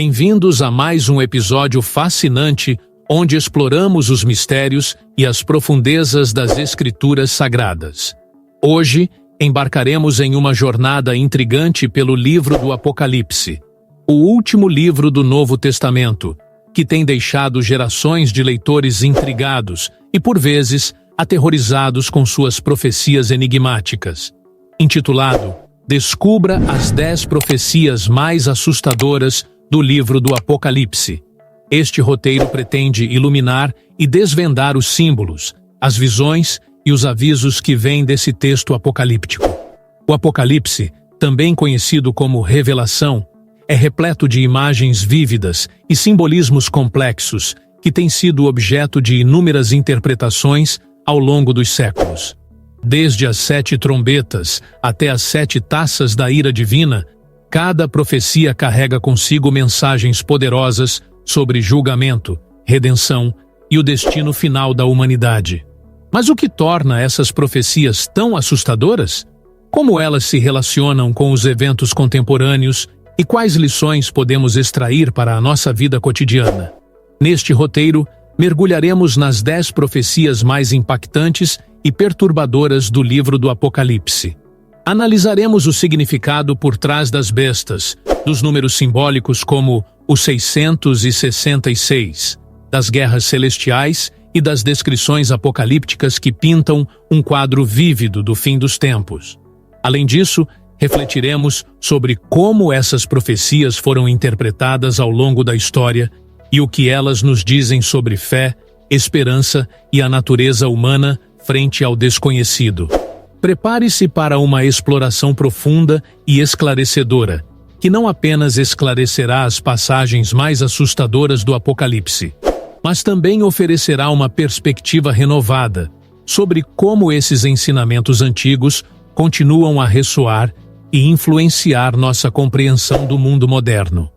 Bem-vindos a mais um episódio fascinante onde exploramos os mistérios e as profundezas das Escrituras Sagradas. Hoje, embarcaremos em uma jornada intrigante pelo livro do Apocalipse, o último livro do Novo Testamento, que tem deixado gerações de leitores intrigados e, por vezes, aterrorizados com suas profecias enigmáticas. Intitulado Descubra as 10 profecias mais assustadoras do livro do Apocalipse. Este roteiro pretende iluminar e desvendar os símbolos, as visões e os avisos que vêm desse texto apocalíptico. O Apocalipse, também conhecido como Revelação, é repleto de imagens vívidas e simbolismos complexos que têm sido objeto de inúmeras interpretações ao longo dos séculos. Desde as 7 trombetas até as 7 taças da ira divina, cada profecia carrega consigo mensagens poderosas sobre julgamento, redenção e o destino final da humanidade. Mas o que torna essas profecias tão assustadoras? Como elas se relacionam com os eventos contemporâneos e quais lições podemos extrair para a nossa vida cotidiana? Neste roteiro, mergulharemos nas 10 profecias mais impactantes e perturbadoras do livro do Apocalipse. Analisaremos o significado por trás das bestas, dos números simbólicos como o 666, das guerras celestiais e das descrições apocalípticas que pintam um quadro vívido do fim dos tempos. Além disso, refletiremos sobre como essas profecias foram interpretadas ao longo da história e o que elas nos dizem sobre fé, esperança e a natureza humana frente ao desconhecido. Prepare-se para uma exploração profunda e esclarecedora, que não apenas esclarecerá as passagens mais assustadoras do Apocalipse, mas também oferecerá uma perspectiva renovada sobre como esses ensinamentos antigos continuam a ressoar e influenciar nossa compreensão do mundo moderno.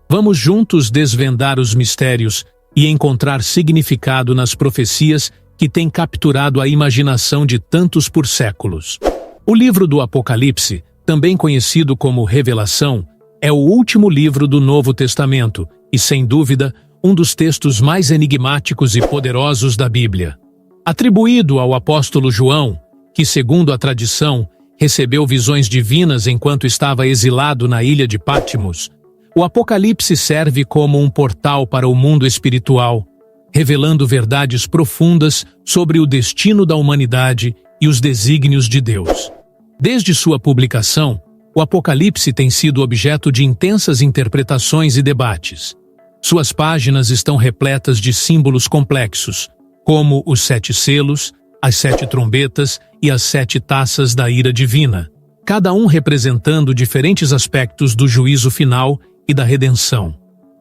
Vamos juntos desvendar os mistérios e encontrar significado nas profecias que têm capturado a imaginação de tantos por séculos. O livro do Apocalipse, também conhecido como Revelação, é o último livro do Novo Testamento e, sem dúvida, um dos textos mais enigmáticos e poderosos da Bíblia. Atribuído ao apóstolo João, que, segundo a tradição, recebeu visões divinas enquanto estava exilado na ilha de Patmos, o Apocalipse serve como um portal para o mundo espiritual, revelando verdades profundas sobre o destino da humanidade e os desígnios de Deus. Desde sua publicação, o Apocalipse tem sido objeto de intensas interpretações e debates. Suas páginas estão repletas de símbolos complexos, como os 7 selos, as 7 trombetas e as 7 taças da ira divina, cada um representando diferentes aspectos do juízo final e da redenção.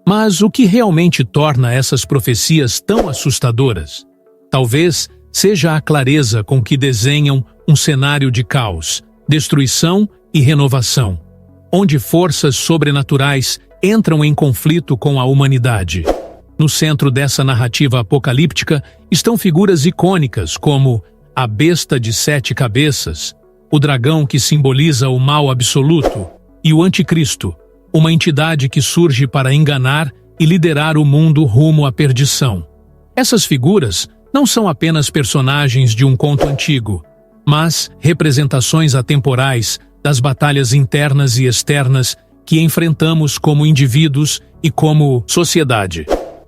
Mas o que realmente torna essas profecias tão assustadoras? Talvez seja a clareza com que desenham um cenário de caos, destruição e renovação, onde forças sobrenaturais entram em conflito com a humanidade. No centro dessa narrativa apocalíptica estão figuras icônicas como a besta de 7 cabeças, o dragão que simboliza o mal absoluto, e o anticristo, uma entidade que surge para enganar e liderar o mundo rumo à perdição. Essas figuras não são apenas personagens de um conto antigo, mas representações atemporais das batalhas internas e externas que enfrentamos como indivíduos e como sociedade.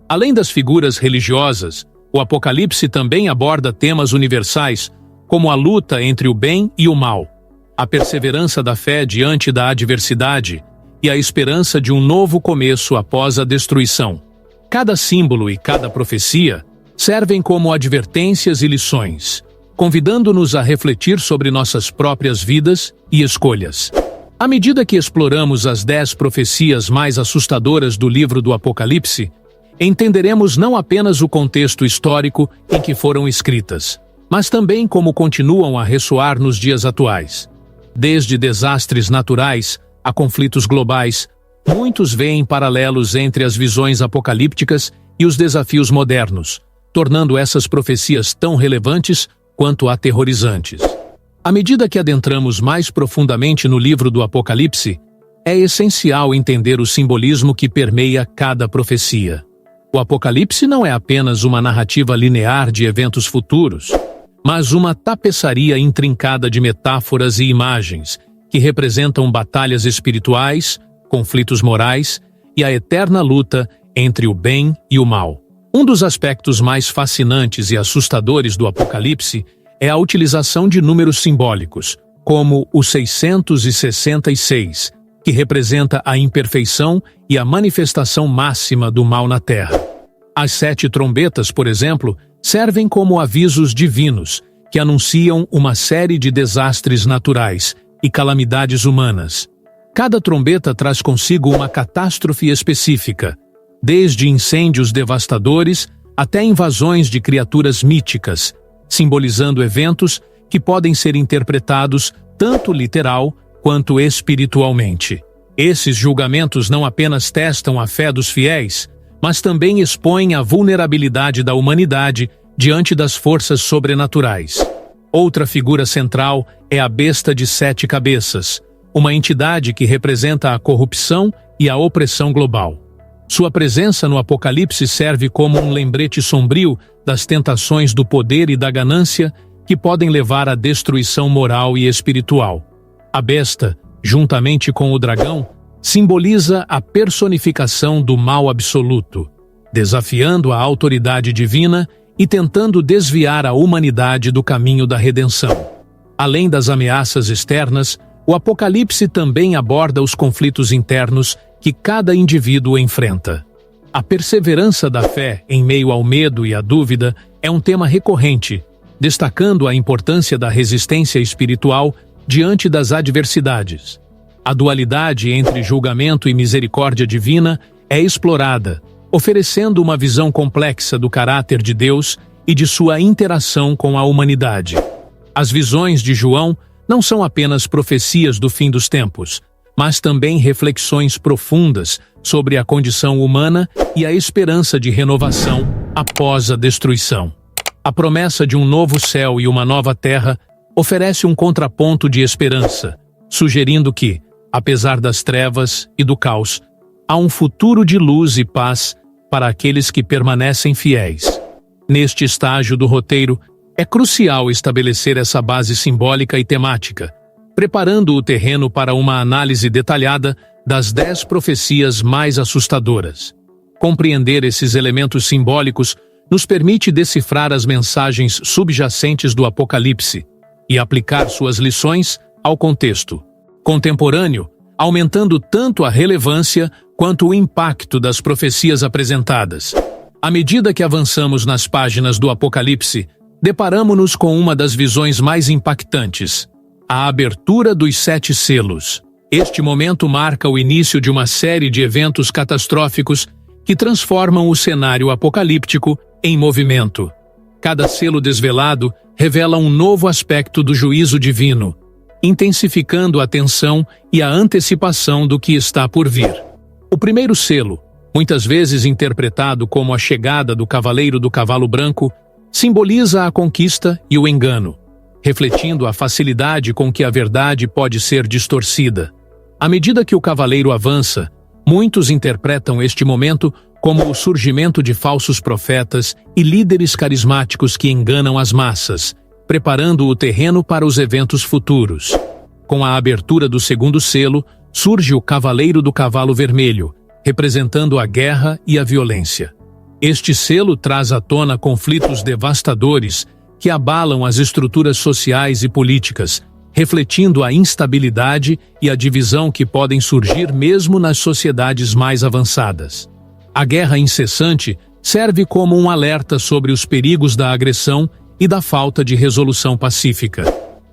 Além das figuras religiosas, o Apocalipse também aborda temas universais, como a luta entre o bem e o mal, a perseverança da fé diante da adversidade e a esperança de um novo começo após a destruição. Cada símbolo e cada profecia servem como advertências e lições, convidando-nos a refletir sobre nossas próprias vidas e escolhas. À medida que exploramos as 10 profecias mais assustadoras do livro do Apocalipse, entenderemos não apenas o contexto histórico em que foram escritas, mas também como continuam a ressoar nos dias atuais. Desde desastres naturais a conflitos globais, muitos veem paralelos entre as visões apocalípticas e os desafios modernos, tornando essas profecias tão relevantes quanto aterrorizantes. À medida que adentramos mais profundamente no livro do Apocalipse, é essencial entender o simbolismo que permeia cada profecia. O Apocalipse não é apenas uma narrativa linear de eventos futuros, mas uma tapeçaria intrincada de metáforas e imagens que representam batalhas espirituais, conflitos morais e a eterna luta entre o bem e o mal. Um dos aspectos mais fascinantes e assustadores do Apocalipse é a utilização de números simbólicos, como o 666, que representa a imperfeição e a manifestação máxima do mal na Terra. As 7 trombetas, por exemplo, servem como avisos divinos, que anunciam uma série de desastres naturais e calamidades humanas. Cada trombeta traz consigo uma catástrofe específica, desde incêndios devastadores até invasões de criaturas míticas, simbolizando eventos que podem ser interpretados tanto literal quanto espiritualmente. Esses julgamentos não apenas testam a fé dos fiéis, mas também expõem a vulnerabilidade da humanidade diante das forças sobrenaturais. Outra figura central é a besta de 7 cabeças, uma entidade que representa a corrupção e a opressão global. Sua presença no Apocalipse serve como um lembrete sombrio das tentações do poder e da ganância que podem levar à destruição moral e espiritual. A besta, juntamente com o dragão, simboliza a personificação do mal absoluto, desafiando a autoridade divina e tentando desviar a humanidade do caminho da redenção. Além das ameaças externas, o Apocalipse também aborda os conflitos internos que cada indivíduo enfrenta. A perseverança da fé em meio ao medo e à dúvida é um tema recorrente, destacando a importância da resistência espiritual diante das adversidades. A dualidade entre julgamento e misericórdia divina é explorada, oferecendo uma visão complexa do caráter de Deus e de sua interação com a humanidade. As visões de João não são apenas profecias do fim dos tempos, mas também reflexões profundas sobre a condição humana e a esperança de renovação após a destruição. A promessa de um novo céu e uma nova terra oferece um contraponto de esperança, sugerindo que, apesar das trevas e do caos, há um futuro de luz e paz para aqueles que permanecem fiéis. Neste estágio do roteiro, é crucial estabelecer essa base simbólica e temática, preparando o terreno para uma análise detalhada das 10 profecias mais assustadoras. Compreender esses elementos simbólicos nos permite decifrar as mensagens subjacentes do Apocalipse e aplicar suas lições ao contexto contemporâneo, aumentando tanto a relevância quanto o impacto das profecias apresentadas. À medida que avançamos nas páginas do Apocalipse, deparamo-nos com uma das visões mais impactantes: a abertura dos 7 selos. Este momento marca o início de uma série de eventos catastróficos que transformam o cenário apocalíptico em movimento. Cada selo desvelado revela um novo aspecto do juízo divino, intensificando a tensão e a antecipação do que está por vir. O primeiro selo, muitas vezes interpretado como a chegada do Cavaleiro do Cavalo Branco, simboliza a conquista e o engano, refletindo a facilidade com que a verdade pode ser distorcida. À medida que o cavaleiro avança, muitos interpretam este momento como o surgimento de falsos profetas e líderes carismáticos que enganam as massas, preparando o terreno para os eventos futuros. Com a abertura do segundo selo, surge o Cavaleiro do Cavalo Vermelho, representando a guerra e a violência. Este selo traz à tona conflitos devastadores que abalam as estruturas sociais e políticas, refletindo a instabilidade e a divisão que podem surgir mesmo nas sociedades mais avançadas. A guerra incessante serve como um alerta sobre os perigos da agressão e da falta de resolução pacífica.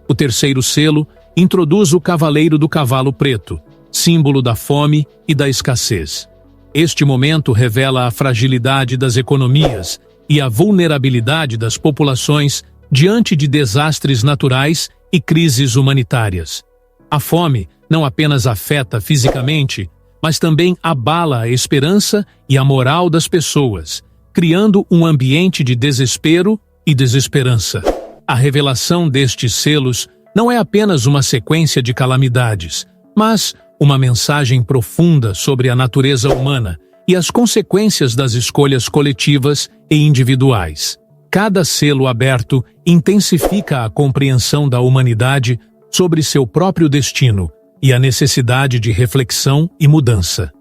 O terceiro selo introduz o Cavaleiro do Cavalo Preto, símbolo da fome e da escassez. Este momento revela a fragilidade das economias e a vulnerabilidade das populações diante de desastres naturais e crises humanitárias. A fome não apenas afeta fisicamente, mas também abala a esperança e a moral das pessoas, criando um ambiente de desespero e desesperança. A revelação destes selos não é apenas uma sequência de calamidades, mas uma mensagem profunda sobre a natureza humana e as consequências das escolhas coletivas e individuais. Cada selo aberto intensifica a compreensão da humanidade sobre seu próprio destino e a necessidade de reflexão e mudança.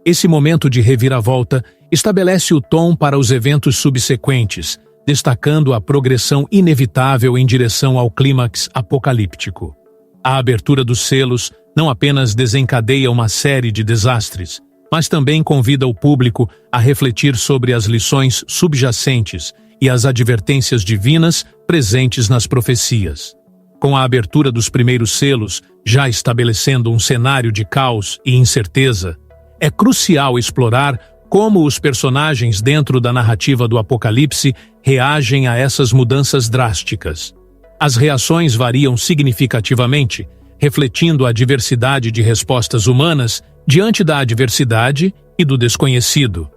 Esse momento de reviravolta estabelece o tom para os eventos subsequentes, destacando a progressão inevitável em direção ao clímax apocalíptico. A abertura dos selos não apenas desencadeia uma série de desastres, mas também convida o público a refletir sobre as lições subjacentes e as advertências divinas presentes nas profecias. Com a abertura dos primeiros selos, já estabelecendo um cenário de caos e incerteza, é crucial explorar como os personagens dentro da narrativa do Apocalipse reagem a essas mudanças drásticas. As reações variam significativamente, refletindo a diversidade de respostas humanas diante da adversidade e do desconhecido.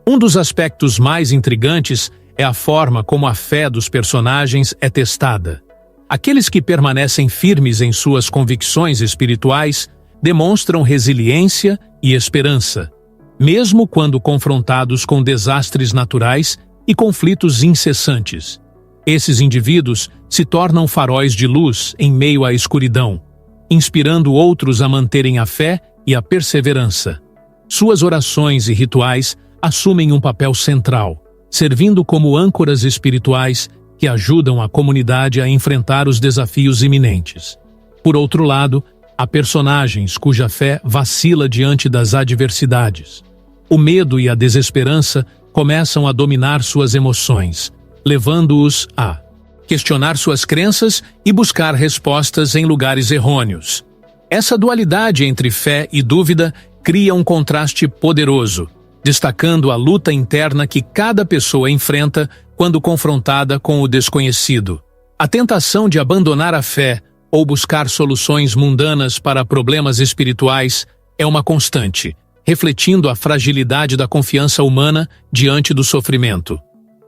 Um dos aspectos mais intrigantes é a forma como a fé dos personagens é testada. Aqueles que permanecem firmes em suas convicções espirituais demonstram resiliência e esperança, mesmo quando confrontados com desastres naturais e conflitos incessantes. Esses indivíduos se tornam faróis de luz em meio à escuridão, inspirando outros a manterem a fé e a perseverança. Suas orações e rituais assumem um papel central, servindo como âncoras espirituais que ajudam a comunidade a enfrentar os desafios iminentes. Por outro lado, há personagens cuja fé vacila diante das adversidades. O medo e a desesperança começam a dominar suas emoções, levando-os a questionar suas crenças e buscar respostas em lugares errôneos. Essa dualidade entre fé e dúvida cria um contraste poderoso, destacando a luta interna que cada pessoa enfrenta quando confrontada com o desconhecido. A tentação de abandonar a fé ou buscar soluções mundanas para problemas espirituais é uma constante, refletindo a fragilidade da confiança humana diante do sofrimento.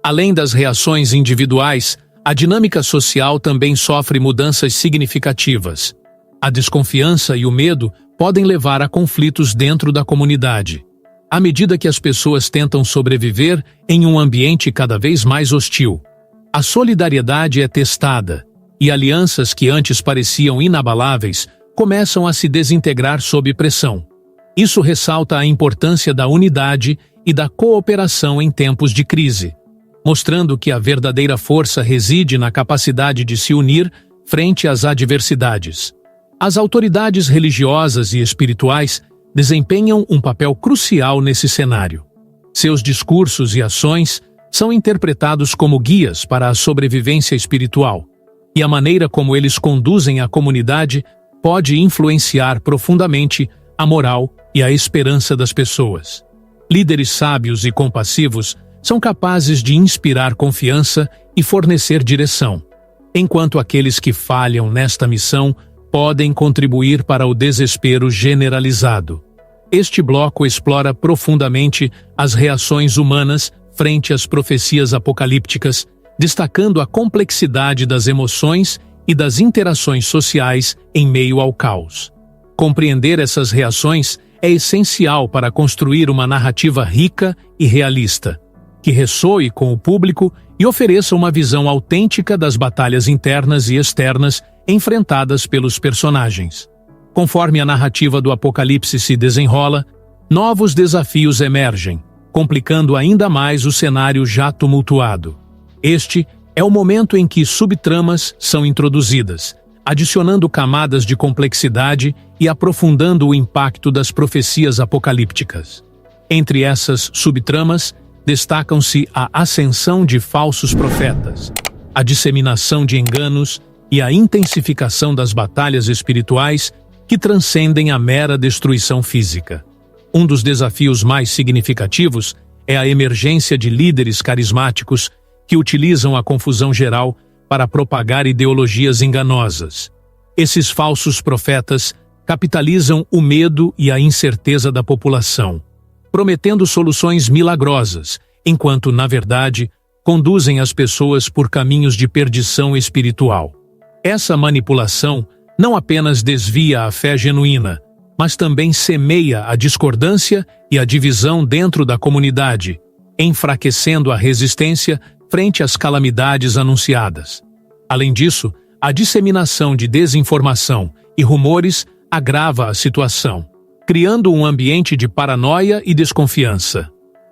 Além das reações individuais, a dinâmica social também sofre mudanças significativas. A desconfiança e o medo podem levar a conflitos dentro da comunidade, à medida que as pessoas tentam sobreviver em um ambiente cada vez mais hostil. A solidariedade é testada, e alianças que antes pareciam inabaláveis começam a se desintegrar sob pressão. Isso ressalta a importância da unidade e da cooperação em tempos de crise, mostrando que a verdadeira força reside na capacidade de se unir frente às adversidades. As autoridades religiosas e espirituais desempenham um papel crucial nesse cenário. Seus discursos e ações são interpretados como guias para a sobrevivência espiritual, e a maneira como eles conduzem a comunidade pode influenciar profundamente a moral e a esperança das pessoas. Líderes sábios e compassivos são capazes de inspirar confiança e fornecer direção, enquanto aqueles que falham nesta missão podem contribuir para o desespero generalizado. Este bloco explora profundamente as reações humanas frente às profecias apocalípticas, destacando a complexidade das emoções e das interações sociais em meio ao caos. Compreender essas reações é essencial para construir uma narrativa rica e realista, que ressoe com o público e ofereça uma visão autêntica das batalhas internas e externas enfrentadas pelos personagens. Conforme a narrativa do Apocalipse se desenrola, novos desafios emergem, complicando ainda mais o cenário já tumultuado. Este é o momento em que subtramas são introduzidas, adicionando camadas de complexidade e aprofundando o impacto das profecias apocalípticas. Entre essas subtramas, destacam-se a ascensão de falsos profetas, a disseminação de enganos e a intensificação das batalhas espirituais que transcendem a mera destruição física. Um dos desafios mais significativos é a emergência de líderes carismáticos que utilizam a confusão geral para propagar ideologias enganosas. Esses falsos profetas capitalizam o medo e a incerteza da população, prometendo soluções milagrosas, enquanto, na verdade, conduzem as pessoas por caminhos de perdição espiritual. Essa manipulação não apenas desvia a fé genuína, mas também semeia a discordância e a divisão dentro da comunidade, enfraquecendo a resistência frente às calamidades anunciadas. Além disso, a disseminação de desinformação e rumores agrava a situação, criando um ambiente de paranoia e desconfiança.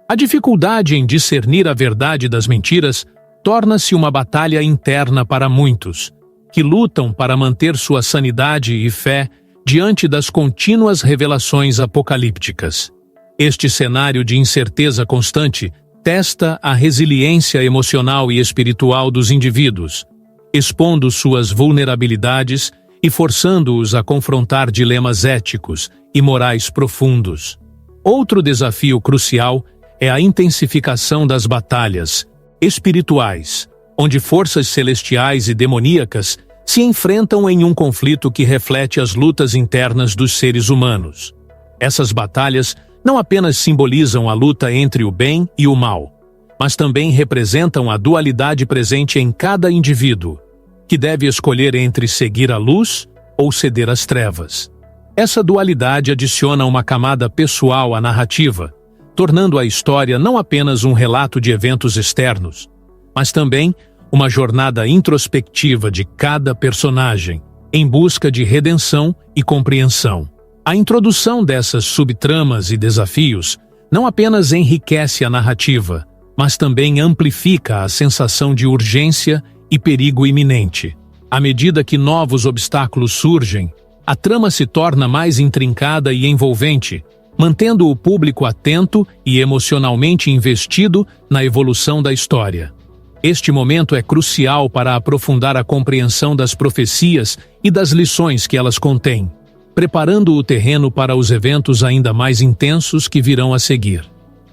A dificuldade em discernir a verdade das mentiras torna-se uma batalha interna para muitos, que lutam para manter sua sanidade e fé diante das contínuas revelações apocalípticas. Este cenário de incerteza constante testa a resiliência emocional e espiritual dos indivíduos, expondo suas vulnerabilidades e forçando-os a confrontar dilemas éticos e morais profundos. Outro desafio crucial é a intensificação das batalhas espirituais, onde forças celestiais e demoníacas se enfrentam em um conflito que reflete as lutas internas dos seres humanos. Essas batalhas não apenas simbolizam a luta entre o bem e o mal, mas também representam a dualidade presente em cada indivíduo, que deve escolher entre seguir a luz ou ceder às trevas. Essa dualidade adiciona uma camada pessoal à narrativa, tornando a história não apenas um relato de eventos externos, mas também uma jornada introspectiva de cada personagem, em busca de redenção e compreensão. A introdução dessas subtramas e desafios não apenas enriquece a narrativa, mas também amplifica a sensação de urgência e perigo iminente. À medida que novos obstáculos surgem, a trama se torna mais intrincada e envolvente, mantendo o público atento e emocionalmente investido na evolução da história. Este momento é crucial para aprofundar a compreensão das profecias e das lições que elas contêm, preparando o terreno para os eventos ainda mais intensos que virão a seguir.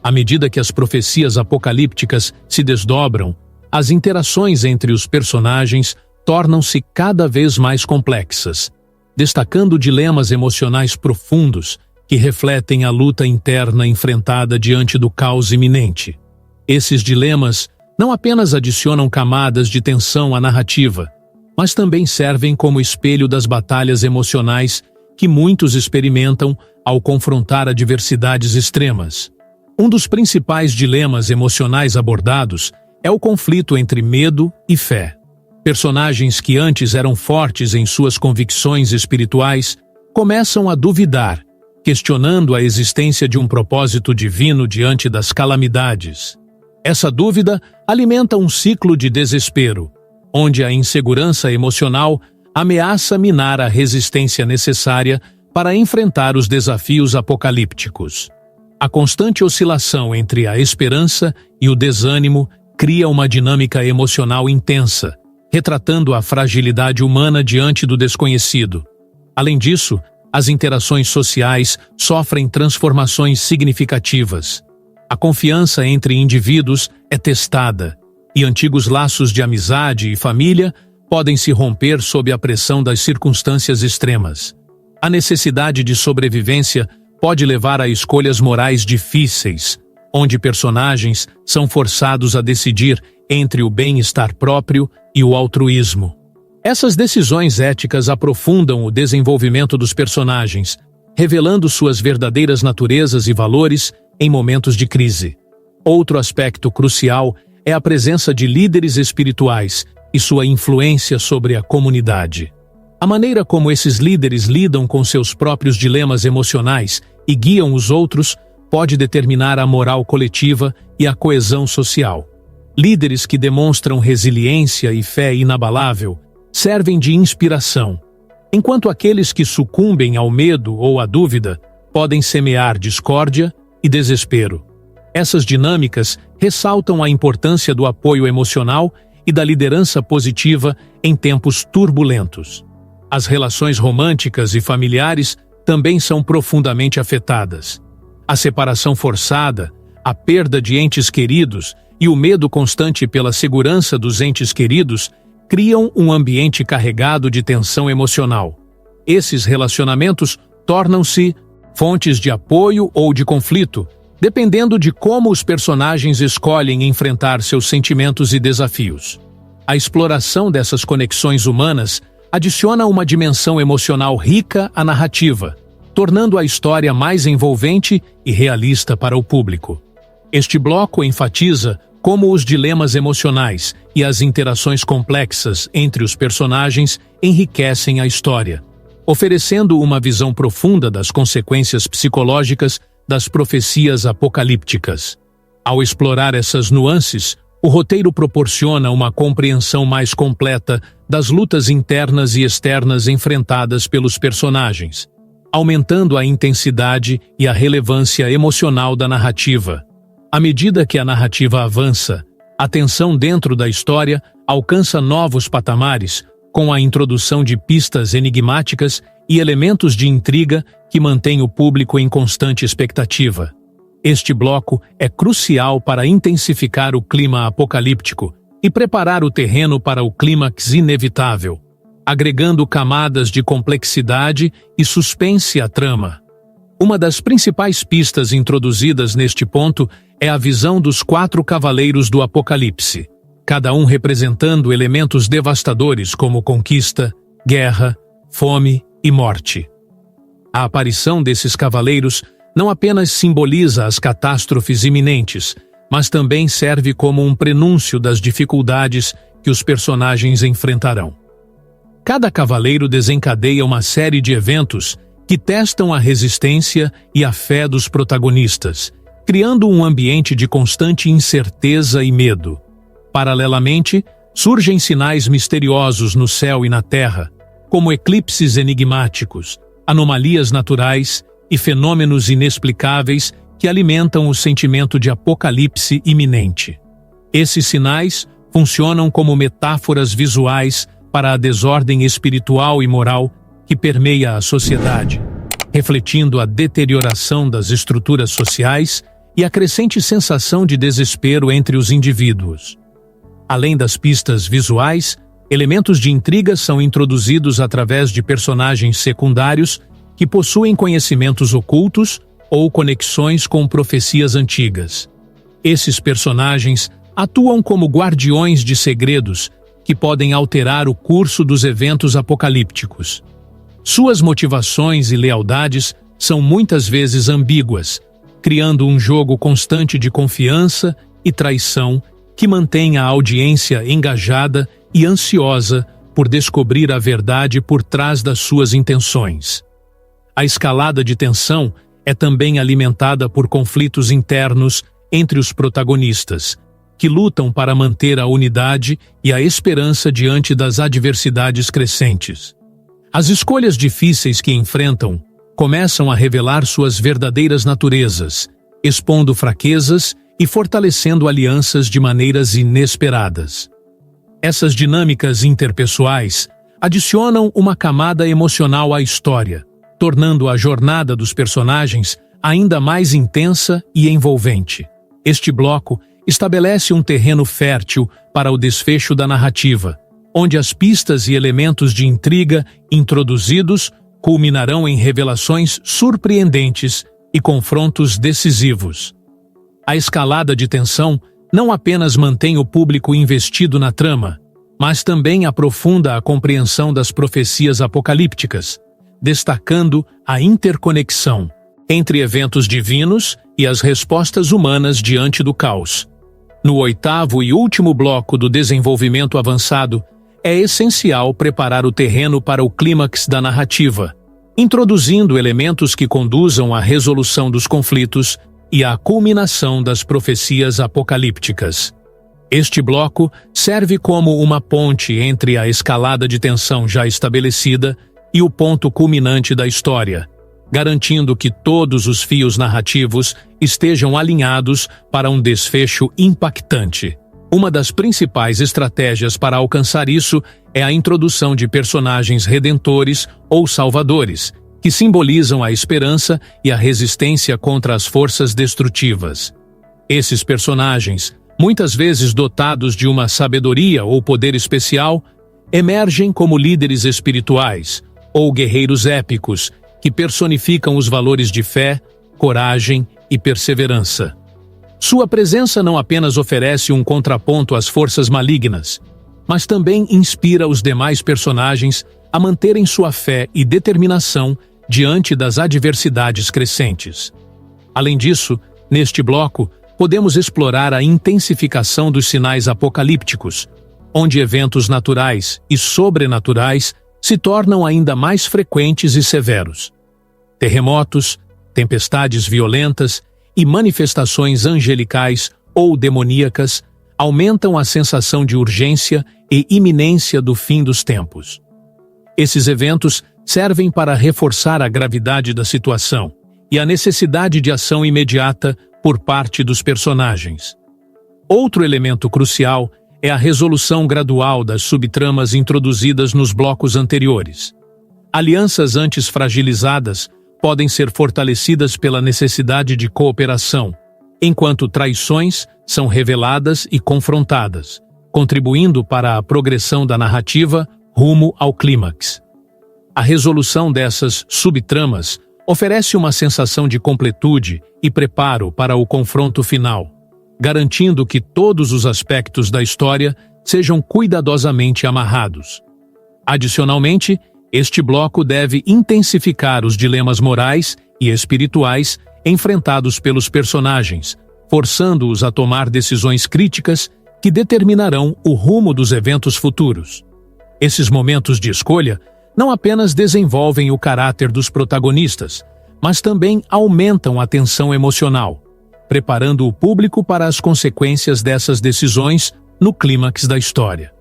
À medida que as profecias apocalípticas se desdobram, as interações entre os personagens tornam-se cada vez mais complexas, destacando dilemas emocionais profundos que refletem a luta interna enfrentada diante do caos iminente. Esses dilemas não apenas adicionam camadas de tensão à narrativa, mas também servem como espelho das batalhas emocionais que muitos experimentam ao confrontar adversidades extremas. Um dos principais dilemas emocionais abordados é o conflito entre medo e fé. Personagens que antes eram fortes em suas convicções espirituais começam a duvidar, questionando a existência de um propósito divino diante das calamidades. Essa dúvida alimenta um ciclo de desespero, onde a insegurança emocional ameaça minar a resistência necessária para enfrentar os desafios apocalípticos. A constante oscilação entre a esperança e o desânimo cria uma dinâmica emocional intensa, retratando a fragilidade humana diante do desconhecido. Além disso, as interações sociais sofrem transformações significativas. A confiança entre indivíduos é testada, e antigos laços de amizade e família podem se romper sob a pressão das circunstâncias extremas. A necessidade de sobrevivência pode levar a escolhas morais difíceis, onde personagens são forçados a decidir entre o bem-estar próprio e o altruísmo. Essas decisões éticas aprofundam o desenvolvimento dos personagens, revelando suas verdadeiras naturezas e valores em momentos de crise. Outro aspecto crucial é a presença de líderes espirituais e sua influência sobre a comunidade. A maneira como esses líderes lidam com seus próprios dilemas emocionais e guiam os outros pode determinar a moral coletiva e a coesão social. Líderes que demonstram resiliência e fé inabalável servem de inspiração, enquanto aqueles que sucumbem ao medo ou à dúvida podem semear discórdia e desespero. Essas dinâmicas ressaltam a importância do apoio emocional e da liderança positiva em tempos turbulentos. As relações românticas e familiares também são profundamente afetadas. A separação forçada, a perda de entes queridos e o medo constante pela segurança dos entes queridos criam um ambiente carregado de tensão emocional. Esses relacionamentos tornam-se fontes de apoio ou de conflito, dependendo de como os personagens escolhem enfrentar seus sentimentos e desafios. A exploração dessas conexões humanas adiciona uma dimensão emocional rica à narrativa, tornando a história mais envolvente e realista para o público. Este bloco enfatiza como os dilemas emocionais e as interações complexas entre os personagens enriquecem a história, oferecendo uma visão profunda das consequências psicológicas das profecias apocalípticas. Ao explorar essas nuances, o roteiro proporciona uma compreensão mais completa das lutas internas e externas enfrentadas pelos personagens, aumentando a intensidade e a relevância emocional da narrativa. À medida que a narrativa avança, a tensão dentro da história alcança novos patamares, com a introdução de pistas enigmáticas e elementos de intriga que mantêm o público em constante expectativa. Este bloco é crucial para intensificar o clima apocalíptico e preparar o terreno para o clímax inevitável, agregando camadas de complexidade e suspense à trama. Uma das principais pistas introduzidas neste ponto é a visão dos 4 cavaleiros do Apocalipse, cada um representando elementos devastadores como conquista, guerra, fome e morte. A aparição desses cavaleiros não apenas simboliza as catástrofes iminentes, mas também serve como um prenúncio das dificuldades que os personagens enfrentarão. Cada cavaleiro desencadeia uma série de eventos que testam a resistência e a fé dos protagonistas, criando um ambiente de constante incerteza e medo. Paralelamente, surgem sinais misteriosos no céu e na terra, como eclipses enigmáticos, anomalias naturais e fenômenos inexplicáveis que alimentam o sentimento de apocalipse iminente. Esses sinais funcionam como metáforas visuais para a desordem espiritual e moral que permeia a sociedade, refletindo a deterioração das estruturas sociais e a crescente sensação de desespero entre os indivíduos. Além das pistas visuais, elementos de intriga são introduzidos através de personagens secundários que possuem conhecimentos ocultos ou conexões com profecias antigas. Esses personagens atuam como guardiões de segredos que podem alterar o curso dos eventos apocalípticos. Suas motivações e lealdades são muitas vezes ambíguas, criando um jogo constante de confiança e traição que mantém a audiência engajada e ansiosa por descobrir a verdade por trás das suas intenções. A escalada de tensão é também alimentada por conflitos internos entre os protagonistas, que lutam para manter a unidade e a esperança diante das adversidades crescentes. As escolhas difíceis que enfrentam começam a revelar suas verdadeiras naturezas, expondo fraquezas e fortalecendo alianças de maneiras inesperadas. Essas dinâmicas interpessoais adicionam uma camada emocional à história, tornando a jornada dos personagens ainda mais intensa e envolvente. Este bloco estabelece um terreno fértil para o desfecho da narrativa, onde as pistas e elementos de intriga introduzidos culminarão em revelações surpreendentes e confrontos decisivos. A escalada de tensão não apenas mantém o público investido na trama, mas também aprofunda a compreensão das profecias apocalípticas, destacando a interconexão entre eventos divinos e as respostas humanas diante do caos. No 8º e último bloco do desenvolvimento avançado, é essencial preparar o terreno para o clímax da narrativa, introduzindo elementos que conduzam à resolução dos conflitos e à culminação das profecias apocalípticas. Este bloco serve como uma ponte entre a escalada de tensão já estabelecida e o ponto culminante da história, garantindo que todos os fios narrativos estejam alinhados para um desfecho impactante. Uma das principais estratégias para alcançar isso é a introdução de personagens redentores ou salvadores, que simbolizam a esperança e a resistência contra as forças destrutivas. Esses personagens, muitas vezes dotados de uma sabedoria ou poder especial, emergem como líderes espirituais ou guerreiros épicos que personificam os valores de fé, coragem e perseverança. Sua presença não apenas oferece um contraponto às forças malignas, mas também inspira os demais personagens a manterem sua fé e determinação diante das adversidades crescentes. Além disso, neste bloco, podemos explorar a intensificação dos sinais apocalípticos, onde eventos naturais e sobrenaturais se tornam ainda mais frequentes e severos. Terremotos, tempestades violentas e manifestações angelicais ou demoníacas aumentam a sensação de urgência e iminência do fim dos tempos. Esses eventos servem para reforçar a gravidade da situação e a necessidade de ação imediata por parte dos personagens. Outro elemento crucial é a resolução gradual das subtramas introduzidas nos blocos anteriores. Alianças antes fragilizadas podem ser fortalecidas pela necessidade de cooperação, enquanto traições são reveladas e confrontadas, contribuindo para a progressão da narrativa rumo ao clímax. A resolução dessas subtramas oferece uma sensação de completude e preparo para o confronto final, garantindo que todos os aspectos da história sejam cuidadosamente amarrados. Adicionalmente, este bloco deve intensificar os dilemas morais e espirituais enfrentados pelos personagens, forçando-os a tomar decisões críticas que determinarão o rumo dos eventos futuros. Esses momentos de escolha não apenas desenvolvem o caráter dos protagonistas, mas também aumentam a tensão emocional, preparando o público para as consequências dessas decisões no clímax da história.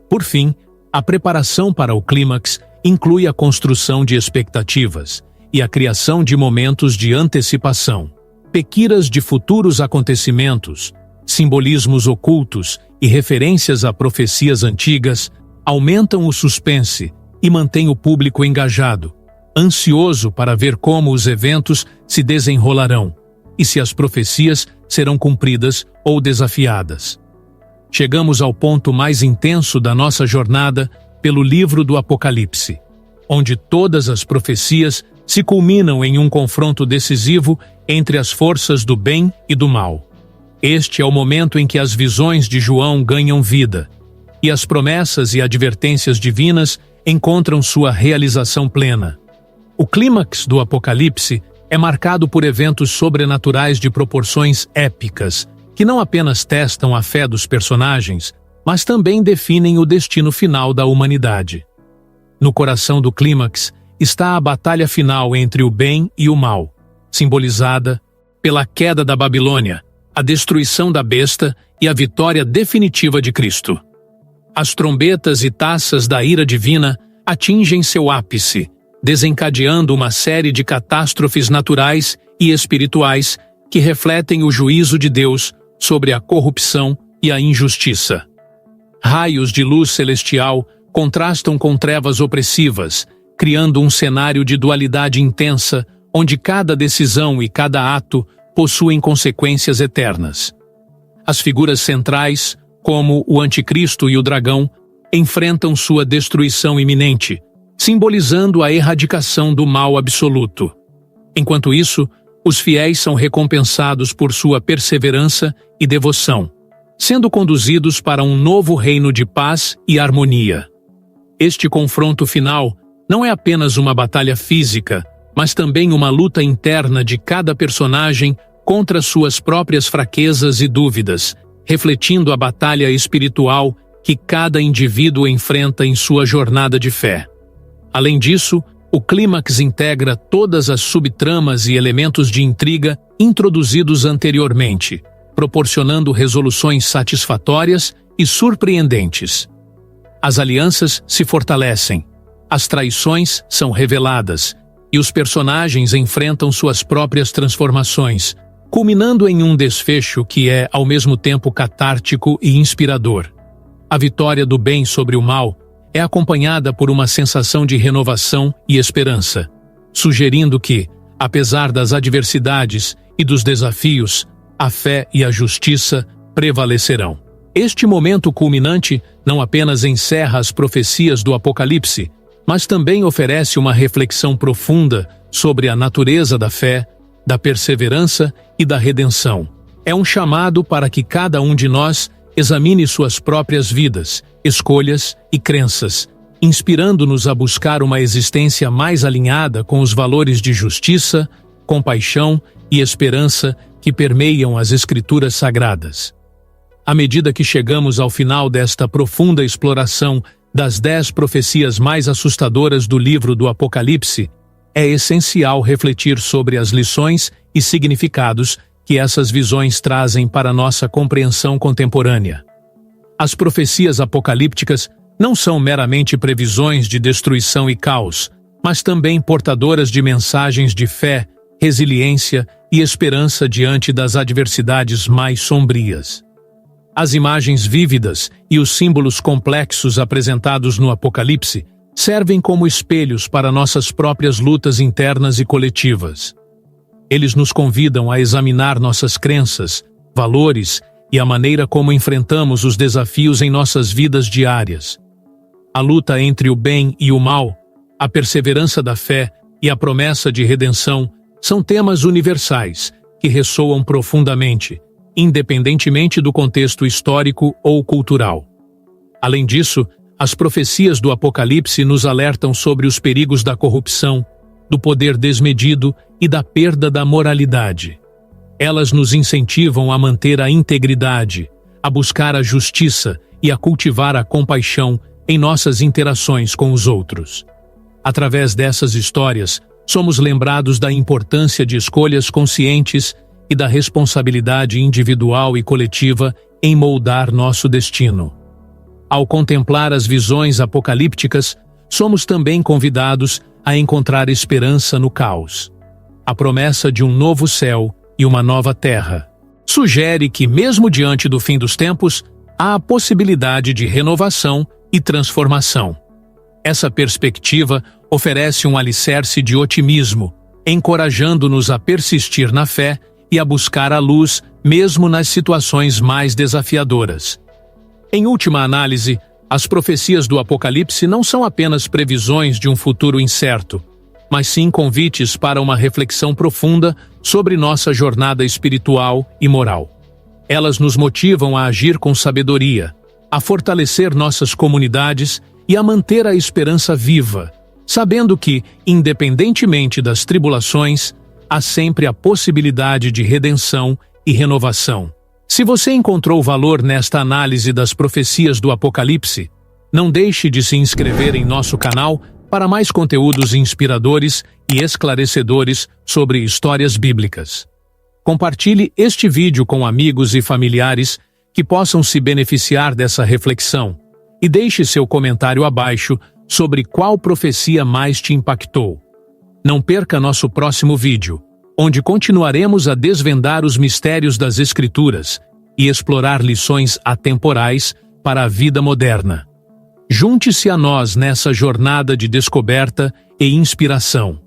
Por fim, a preparação para o clímax inclui a construção de expectativas e a criação de momentos de antecipação, pequiras de futuros acontecimentos, simbolismos ocultos e referências a profecias antigas aumentam o suspense e mantêm o público engajado, ansioso para ver como os eventos se desenrolarão e se as profecias serão cumpridas ou desafiadas. Chegamos ao ponto mais intenso da nossa jornada pelo livro do Apocalipse, onde todas as profecias se culminam em um confronto decisivo entre as forças do bem e do mal. Este é o momento em que as visões de João ganham vida, e as promessas e advertências divinas encontram sua realização plena. O clímax do Apocalipse é marcado por eventos sobrenaturais de proporções épicas, que não apenas testam a fé dos personagens, mas também definem o destino final da humanidade. No coração do clímax está a batalha final entre o bem e o mal, simbolizada pela queda da Babilônia, a destruição da besta e a vitória definitiva de Cristo. As trombetas e taças da ira divina atingem seu ápice, desencadeando uma série de catástrofes naturais e espirituais que refletem o juízo de Deus sobre a corrupção e a injustiça. Raios de luz celestial contrastam com trevas opressivas, criando um cenário de dualidade intensa, onde cada decisão e cada ato possuem consequências eternas. As figuras centrais, como o Anticristo e o Dragão, enfrentam sua destruição iminente, simbolizando a erradicação do mal absoluto. Enquanto isso, os fiéis são recompensados por sua perseverança e devoção, sendo conduzidos para um novo reino de paz e harmonia. Este confronto final não é apenas uma batalha física, mas também uma luta interna de cada personagem contra suas próprias fraquezas e dúvidas, refletindo a batalha espiritual que cada indivíduo enfrenta em sua jornada de fé. Além disso, o clímax integra todas as subtramas e elementos de intriga introduzidos anteriormente, proporcionando resoluções satisfatórias e surpreendentes. As alianças se fortalecem, as traições são reveladas e os personagens enfrentam suas próprias transformações, culminando em um desfecho que é, ao mesmo tempo, catártico e inspirador. A vitória do bem sobre o mal é acompanhada por uma sensação de renovação e esperança, sugerindo que, apesar das adversidades e dos desafios, a fé e a justiça prevalecerão. Este momento culminante não apenas encerra as profecias do Apocalipse, mas também oferece uma reflexão profunda sobre a natureza da fé, da perseverança e da redenção. É um chamado para que cada um de nós examine suas próprias vidas, escolhas e crenças, inspirando-nos a buscar uma existência mais alinhada com os valores de justiça, compaixão e esperança que permeiam as Escrituras Sagradas. À medida que chegamos ao final desta profunda exploração das 10 profecias mais assustadoras do livro do Apocalipse, é essencial refletir sobre as lições e significados que essas visões trazem para nossa compreensão contemporânea. As profecias apocalípticas não são meramente previsões de destruição e caos, mas também portadoras de mensagens de fé, resiliência e esperança diante das adversidades mais sombrias. As imagens vívidas e os símbolos complexos apresentados no Apocalipse servem como espelhos para nossas próprias lutas internas e coletivas. Eles nos convidam a examinar nossas crenças, valores e a maneira como enfrentamos os desafios em nossas vidas diárias. A luta entre o bem e o mal, a perseverança da fé e a promessa de redenção são temas universais que ressoam profundamente, independentemente do contexto histórico ou cultural. Além disso, as profecias do Apocalipse nos alertam sobre os perigos da corrupção, do poder desmedido e da perda da moralidade. Elas nos incentivam a manter a integridade, a buscar a justiça e a cultivar a compaixão em nossas interações com os outros. Através dessas histórias, somos lembrados da importância de escolhas conscientes e da responsabilidade individual e coletiva em moldar nosso destino. Ao contemplar as visões apocalípticas, somos também convidados a encontrar esperança no caos. A promessa de um novo céu e uma nova terra sugere que, mesmo diante do fim dos tempos, há a possibilidade de renovação e transformação. Essa perspectiva oferece um alicerce de otimismo, encorajando-nos a persistir na fé e a buscar a luz mesmo nas situações mais desafiadoras. Em última análise, as profecias do Apocalipse não são apenas previsões de um futuro incerto, mas sim convites para uma reflexão profunda sobre nossa jornada espiritual e moral. Elas nos motivam a agir com sabedoria, a fortalecer nossas comunidades e a manter a esperança viva, sabendo que, independentemente das tribulações, há sempre a possibilidade de redenção e renovação. Se você encontrou valor nesta análise das profecias do Apocalipse, não deixe de se inscrever em nosso canal para mais conteúdos inspiradores e esclarecedores sobre histórias bíblicas. Compartilhe este vídeo com amigos e familiares que possam se beneficiar dessa reflexão e deixe seu comentário abaixo sobre qual profecia mais te impactou. Não perca nosso próximo vídeo, onde continuaremos a desvendar os mistérios das Escrituras e explorar lições atemporais para a vida moderna. Junte-se a nós nessa jornada de descoberta e inspiração.